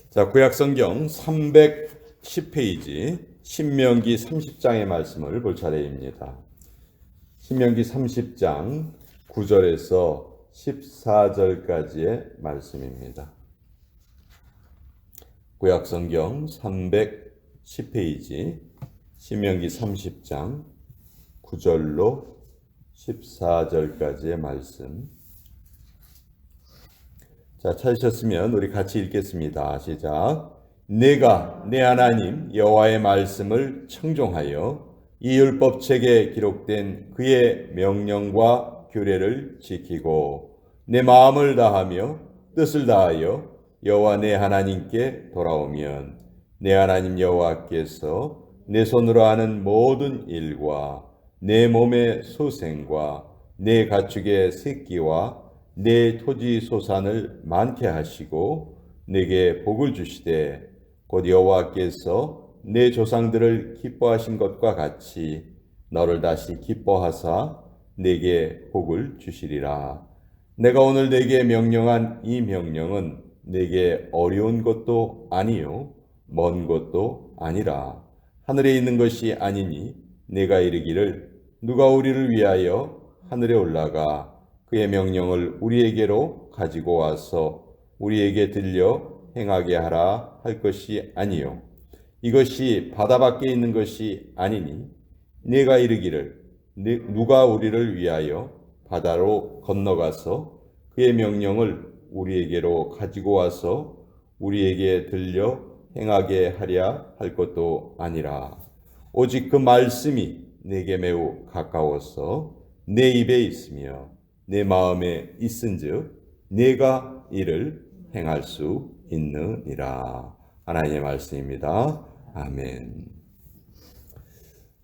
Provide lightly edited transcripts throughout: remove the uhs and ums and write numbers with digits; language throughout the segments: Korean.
자, 구약성경 310페이지 신명기 30장의 말씀을 볼 차례입니다. 신명기 30장 9절에서 14절까지의 말씀입니다. 구약성경 310페이지 신명기 30장 9절로 14절까지의 말씀. 자, 찾으셨으면 우리 같이 읽겠습니다. 시작. 내가 내 하나님 여호와의 말씀을 청종하여 이 율법책에 기록된 그의 명령과 규례를 지키고 내 마음을 다하며 뜻을 다하여 여호와 내 하나님께 돌아오면 내 하나님 여호와께서 내 손으로 하는 모든 일과 내 몸의 소생과 내 가축의 새끼와 내 토지 소산을 많게 하시고 내게 복을 주시되 곧 여호와께서 내 조상들을 기뻐하신 것과 같이 너를 다시 기뻐하사 내게 복을 주시리라. 내가 오늘 내게 명령한 이 명령은 내게 어려운 것도 아니요 먼 것도 아니라 하늘에 있는 것이 아니니 내가 이르기를 누가 우리를 위하여 하늘에 올라가 그의 명령을 우리에게로 가지고 와서 우리에게 들려 행하게 하라 할 것이 아니요 이것이 바다 밖에 있는 것이 아니니 내가 이르기를 누가 우리를 위하여 바다로 건너가서 그의 명령을 우리에게로 가지고 와서 우리에게 들려 행하게 하랴 할 것도 아니라 오직 그 말씀이 내게 매우 가까워서 내 입에 있으며 내 마음에 있은즉 내가 이를 행할 수 있느니라. 하나님의 말씀입니다. 아멘.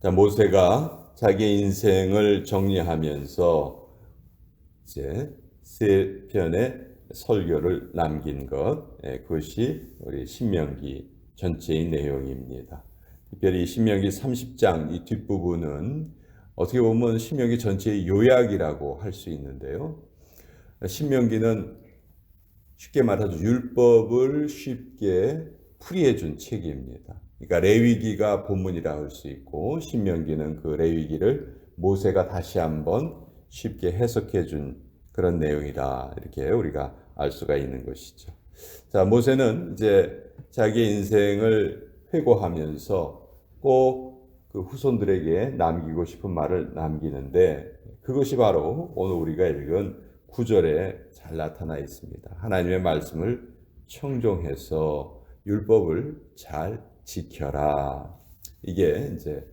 자, 모세가 자기 인생을 정리하면서 이제 세 편의 설교를 남긴 것, 그것이 우리 신명기 전체의 내용입니다. 특별히 신명기 30장 이 뒷부분은 어떻게 보면 신명기 전체의 요약이라고 할 수 있는데요. 신명기는 쉽게 말해서 율법을 쉽게 풀이해 준 책입니다. 그러니까 레위기가 본문이라 할 수 있고 신명기는 그 레위기를 모세가 다시 한번 쉽게 해석해 준 그런 내용이다. 이렇게 우리가 알 수가 있는 것이죠. 자, 모세는 이제 자기 인생을 회고하면서 꼭 그 후손들에게 남기고 싶은 말을 남기는데 그것이 바로 오늘 우리가 읽은 9절에 잘 나타나 있습니다. 하나님의 말씀을 청종해서 율법을 잘 지켜라. 이게 이제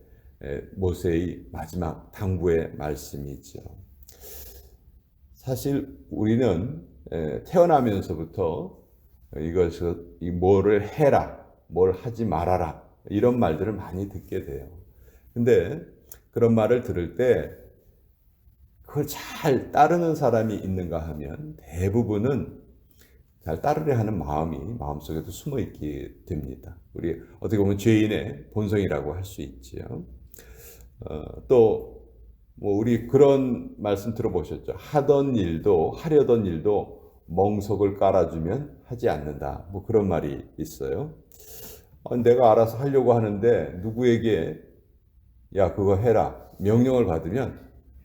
모세의 마지막 당부의 말씀이죠. 사실 우리는 태어나면서부터 이것을 뭐를 해라, 뭘 하지 말아라 이런 말들을 많이 듣게 돼요. 근데 그런 말을 들을 때 그걸 잘 따르는 사람이 있는가 하면 대부분은 잘 따르려 하는 마음이 마음속에도 숨어 있게 됩니다. 우리 어떻게 보면 죄인의 본성이라고 할 수 있지요. 또 뭐 우리 그런 말씀 들어보셨죠? 하던 일도 하려던 일도 멍석을 깔아주면 하지 않는다. 뭐 그런 말이 있어요. 내가 알아서 하려고 하는데 누구에게 야 그거 해라 명령을 받으면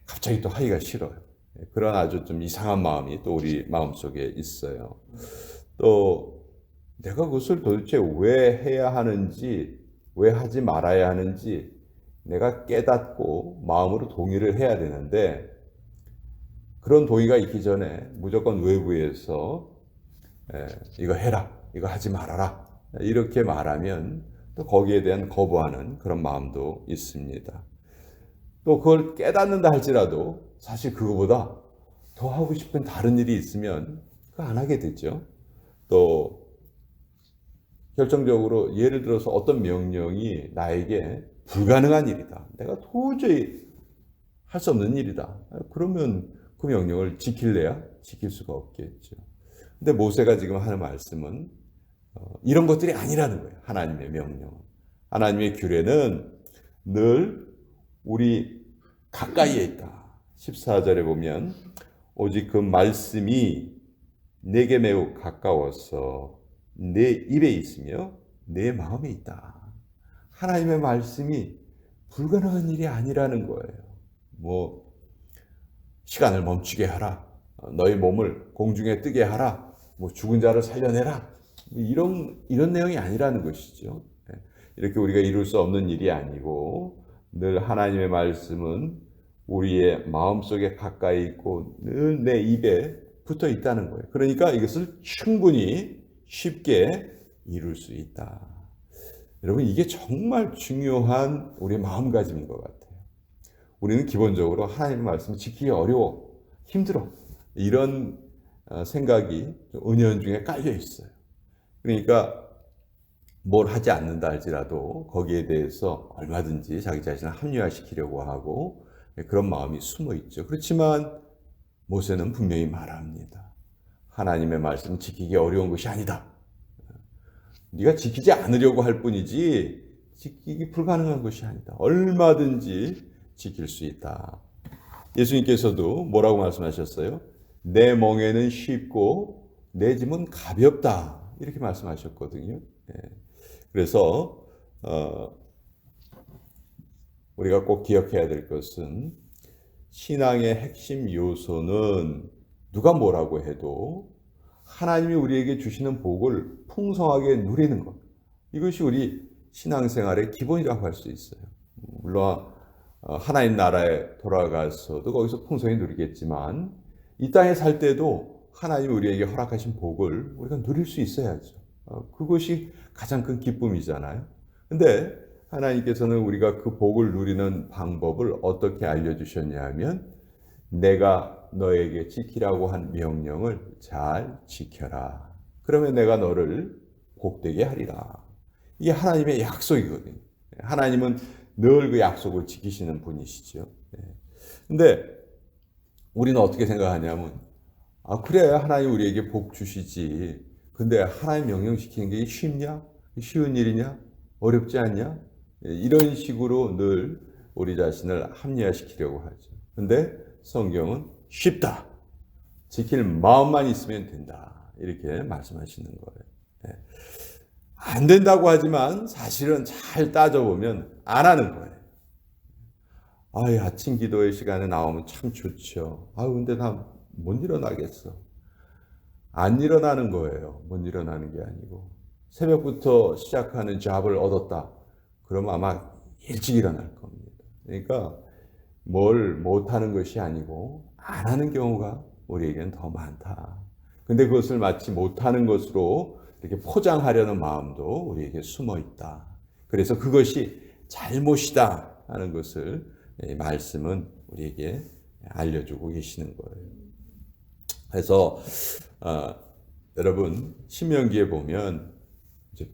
갑자기 또 하기가 싫어요. 그런 아주 좀 이상한 마음이 또 우리 마음속에 있어요. 또 내가 그것을 도대체 왜 해야 하는지 왜 하지 말아야 하는지 내가 깨닫고 마음으로 동의를 해야 되는데 그런 동의가 있기 전에 무조건 외부에서 이거 해라 이거 하지 말아라 이렇게 말하면 또 거기에 대한 거부하는 그런 마음도 있습니다. 또 그걸 깨닫는다 할지라도 사실 그거보다 더 하고 싶은 다른 일이 있으면 그거 안 하게 되죠. 또 결정적으로 예를 들어서 어떤 명령이 나에게 불가능한 일이다. 내가 도저히 할 수 없는 일이다. 그러면 그 명령을 지킬래야 지킬 수가 없겠죠. 근데 모세가 지금 하는 말씀은 이런 것들이 아니라는 거예요. 하나님의 명령은. 하나님의 규례는 늘 우리 가까이에 있다. 14절에 보면 오직 그 말씀이 내게 매우 가까워서 내 입에 있으며 내 마음에 있다. 하나님의 말씀이 불가능한 일이 아니라는 거예요. 뭐 시간을 멈추게 하라. 너희 몸을 공중에 뜨게 하라. 뭐 죽은 자를 살려내라. 이런 내용이 아니라는 것이죠. 이렇게 우리가 이룰 수 없는 일이 아니고 늘 하나님의 말씀은 우리의 마음속에 가까이 있고 늘 내 입에 붙어 있다는 거예요. 그러니까 이것을 충분히 쉽게 이룰 수 있다. 여러분, 이게 정말 중요한 우리의 마음가짐인 것 같아요. 우리는 기본적으로 하나님의 말씀을 지키기 어려워, 힘들어, 이런 생각이 은연중에 깔려 있어요. 그러니까 뭘 하지 않는다 할지라도 거기에 대해서 얼마든지 자기 자신을 합리화시키려고 하고 그런 마음이 숨어 있죠. 그렇지만 모세는 분명히 말합니다. 하나님의 말씀은 지키기 어려운 것이 아니다. 네가 지키지 않으려고 할 뿐이지 지키기 불가능한 것이 아니다. 얼마든지 지킬 수 있다. 예수님께서도 뭐라고 말씀하셨어요? 내 멍에는 쉽고 내 짐은 가볍다. 이렇게 말씀하셨거든요. 그래서 우리가 꼭 기억해야 될 것은 신앙의 핵심 요소는 누가 뭐라고 해도 하나님이 우리에게 주시는 복을 풍성하게 누리는 것. 이것이 우리 신앙생활의 기본이라고 할 수 있어요. 물론 하나님 나라에 돌아가서도 거기서 풍성히 누리겠지만 이 땅에 살 때도 하나님이 우리에게 허락하신 복을 우리가 누릴 수 있어야죠. 그것이 가장 큰 기쁨이잖아요. 근데 하나님께서는 우리가 그 복을 누리는 방법을 어떻게 알려주셨냐 하면 내가 너에게 지키라고 한 명령을 잘 지켜라. 그러면 내가 너를 복되게 하리라. 이게 하나님의 약속이거든요. 하나님은 늘 그 약속을 지키시는 분이시죠. 근데 우리는 어떻게 생각하냐면 그래 하나님 우리에게 복 주시지. 근데 하나님 명령 지키는 게 쉽냐? 쉬운 일이냐? 어렵지 않냐? 이런 식으로 늘 우리 자신을 합리화시키려고 하죠. 근데 성경은 쉽다. 지킬 마음만 있으면 된다. 이렇게 말씀하시는 거예요. 안 된다고 하지만 사실은 잘 따져보면 안 하는 거예요. 아침 기도의 시간에 나오면 참 좋죠. 근데 나 못 일어나겠어. 안 일어나는 거예요. 못 일어나는 게 아니고. 새벽부터 시작하는 잡을 얻었다. 그러면 아마 일찍 일어날 겁니다. 그러니까 뭘 못하는 것이 아니고 안 하는 경우가 우리에게는 더 많다. 근데 그것을 마치 못하는 것으로 이렇게 포장하려는 마음도 우리에게 숨어 있다. 그래서 그것이 잘못이다 하는 것을 말씀은 우리에게 알려주고 계시는 거예요. 그래서 여러분 신명기에 보면 이제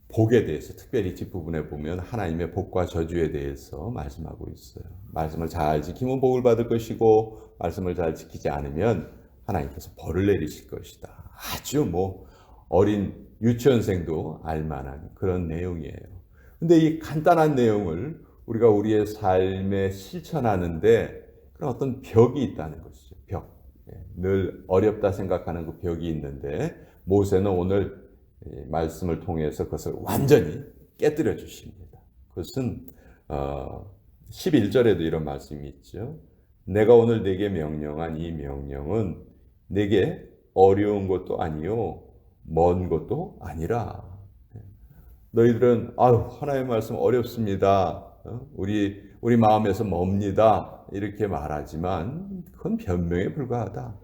복에 대해서 특별히 뒷부분에 보면 하나님의 복과 저주에 대해서 말씀하고 있어요. 말씀을 잘 지키면 복을 받을 것이고 말씀을 잘 지키지 않으면 하나님께서 벌을 내리실 것이다. 아주 어린 유치원생도 알만한 그런 내용이에요. 근데 이 간단한 내용을 우리가 우리의 삶에 실천하는데 그런 어떤 벽이 있다는 것이죠. 벽. 늘 어렵다 생각하는 그 벽이 있는데 모세는 오늘 말씀을 통해서 그것을 완전히 깨뜨려 주십니다. 그것은 11절에도 이런 말씀이 있죠. 내가 오늘 네게 명령한 이 명령은 네게 어려운 것도 아니요 먼 것도 아니라. 너희들은 하나님의 말씀 어렵습니다. 우리 마음에서 멉니다. 이렇게 말하지만 그건 변명에 불과하다.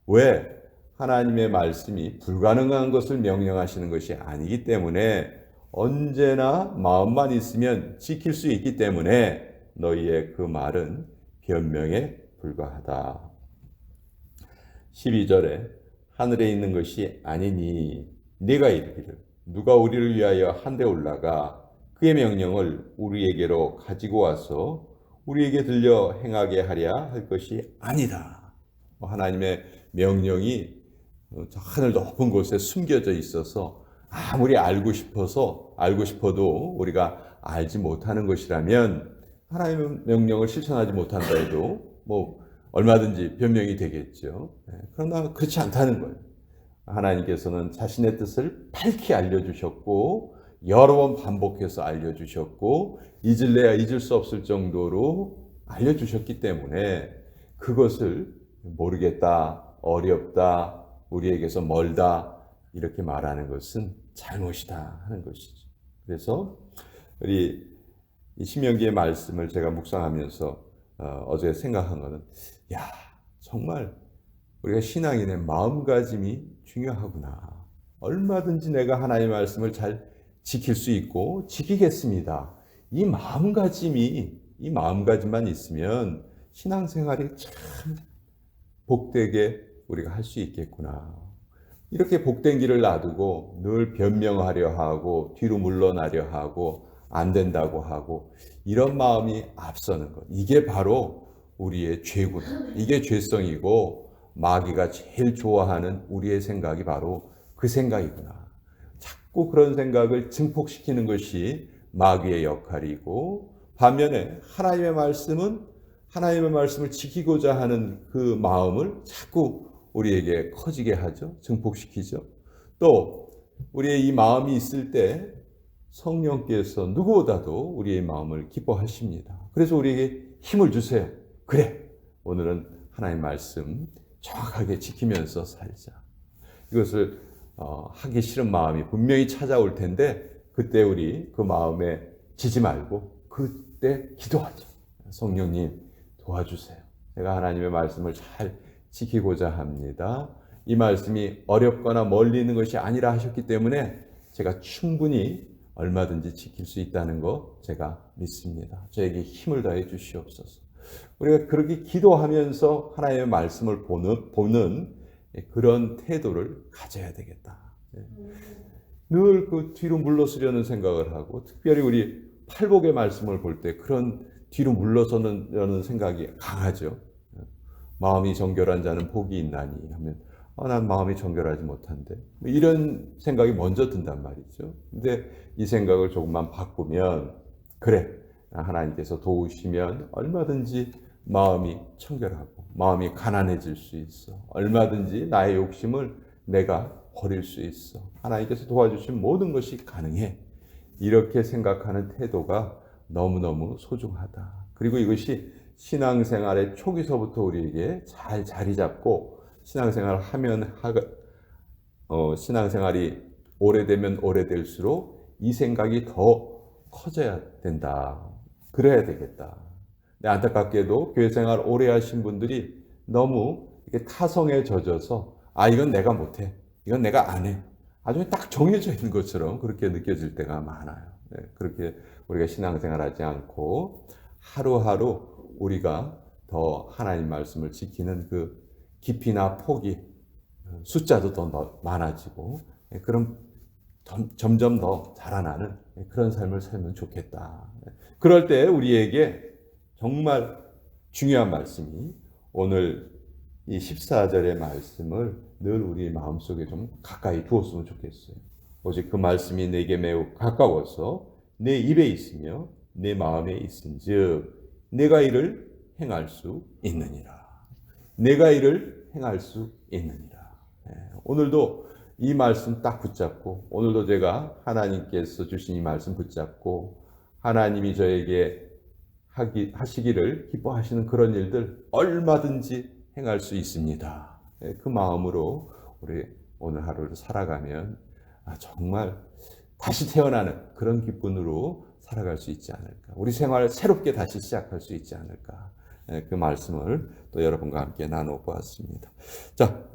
왜? 하나님의 말씀이 불가능한 것을 명령하시는 것이 아니기 때문에 언제나 마음만 있으면 지킬 수 있기 때문에 너희의 그 말은 변명에 불과하다. 12절에 하늘에 있는 것이 아니니 네가 이르기를 누가 우리를 위하여 한데 올라가 그의 명령을 우리에게로 가지고 와서 우리에게 들려 행하게 하랴 할 것이 아니다. 하나님의 명령이 저 하늘 높은 곳에 숨겨져 있어서 아무리 알고 싶어도 우리가 알지 못하는 것이라면 하나님의 명령을 실천하지 못한다 해도 얼마든지 변명이 되겠죠. 그러나 그렇지 않다는 거예요. 하나님께서는 자신의 뜻을 밝히 알려주셨고 여러 번 반복해서 알려주셨고 잊을래야 잊을 수 없을 정도로 알려주셨기 때문에 그것을 모르겠다, 어렵다, 우리에게서 멀다 이렇게 말하는 것은 잘못이다 하는 것이죠. 그래서 우리 이 신명기의 말씀을 제가 묵상하면서 어제 생각한 것은 정말 우리가 신앙인의 마음가짐이 중요하구나. 얼마든지 내가 하나님의 말씀을 잘 지킬 수 있고 지키겠습니다. 이 마음가짐만 있으면 신앙생활이 참 복되게 우리가 할 수 있겠구나. 이렇게 복된 길을 놔두고 늘 변명하려 하고 뒤로 물러나려 하고 안 된다고 하고 이런 마음이 앞서는 것. 이게 바로 우리의 죄구나. 이게 죄성이고 마귀가 제일 좋아하는 우리의 생각이 바로 그 생각이구나. 자꾸 그런 생각을 증폭시키는 것이 마귀의 역할이고 반면에 하나님의 말씀을 지키고자 하는 그 마음을 자꾸 우리에게 커지게 하죠. 증폭시키죠. 또 우리의 이 마음이 있을 때 성령께서 누구보다도 우리의 마음을 기뻐하십니다. 그래서 우리에게 힘을 주세요. 그래, 오늘은 하나님의 말씀 정확하게 지키면서 살자. 이것을 하기 싫은 마음이 분명히 찾아올 텐데 그때 우리 그 마음에 지지 말고 그때 기도하죠. 성령님 도와주세요. 제가 하나님의 말씀을 잘 지키고자 합니다. 이 말씀이 어렵거나 멀리 있는 것이 아니라 하셨기 때문에 제가 충분히 얼마든지 지킬 수 있다는 거 제가 믿습니다. 저에게 힘을 다해 주시옵소서. 우리가 그렇게 기도하면서 하나님의 말씀을 보는 그런 태도를 가져야 되겠다. 늘 그 뒤로 물러서려는 생각을 하고 특별히 우리 팔복의 말씀을 볼 때 그런 뒤로 물러서려는 생각이 강하죠. 마음이 정결한 자는 복이 있나니 하면 난 마음이 정결하지 못한데 이런 생각이 먼저 든단 말이죠. 근데 이 생각을 조금만 바꾸면 그래, 하나님께서 도우시면 얼마든지 마음이 청결하고 마음이 가난해질 수 있어. 얼마든지 나의 욕심을 내가 버릴 수 있어. 하나님께서 도와주신 모든 것이 가능해. 이렇게 생각하는 태도가 너무너무 소중하다. 그리고 이것이 신앙생활의 초기서부터 우리에게 잘 자리 잡고 신앙생활을 하면 신앙생활이 오래되면 오래될수록 이 생각이 더 커져야 된다. 그래야 되겠다. 안타깝게도 교회생활 오래 하신 분들이 너무 이렇게 타성에 젖어서 이건 내가 못해. 이건 내가 안 해. 아주 딱 정해져 있는 것처럼 그렇게 느껴질 때가 많아요. 그렇게 우리가 신앙생활하지 않고 하루하루 우리가 더 하나님 말씀을 지키는 그 깊이나 폭이 숫자도 더 많아지고 그럼 점점 더 자라나는 그런 삶을 살면 좋겠다. 그럴 때 우리에게 정말 중요한 말씀이 오늘 이 14절의 말씀을 늘 우리 마음속에 좀 가까이 두었으면 좋겠어요. 오직 그 말씀이 내게 매우 가까워서 내 입에 있으며 내 마음에 있은즉 내가 이를 행할 수 있느니라. 내가 이를 행할 수 있느니라. 오늘도 이 말씀 딱 붙잡고 오늘도 제가 하나님께서 주신 이 말씀 붙잡고 하나님이 저에게 하시기를 기뻐하시는 그런 일들 얼마든지 행할 수 있습니다. 그 마음으로 우리 오늘 하루를 살아가면 정말 다시 태어나는 그런 기쁨으로 살아갈 수 있지 않을까. 우리 생활을 새롭게 다시 시작할 수 있지 않을까. 그 말씀을 또 여러분과 함께 나눠 보았습니다. 자,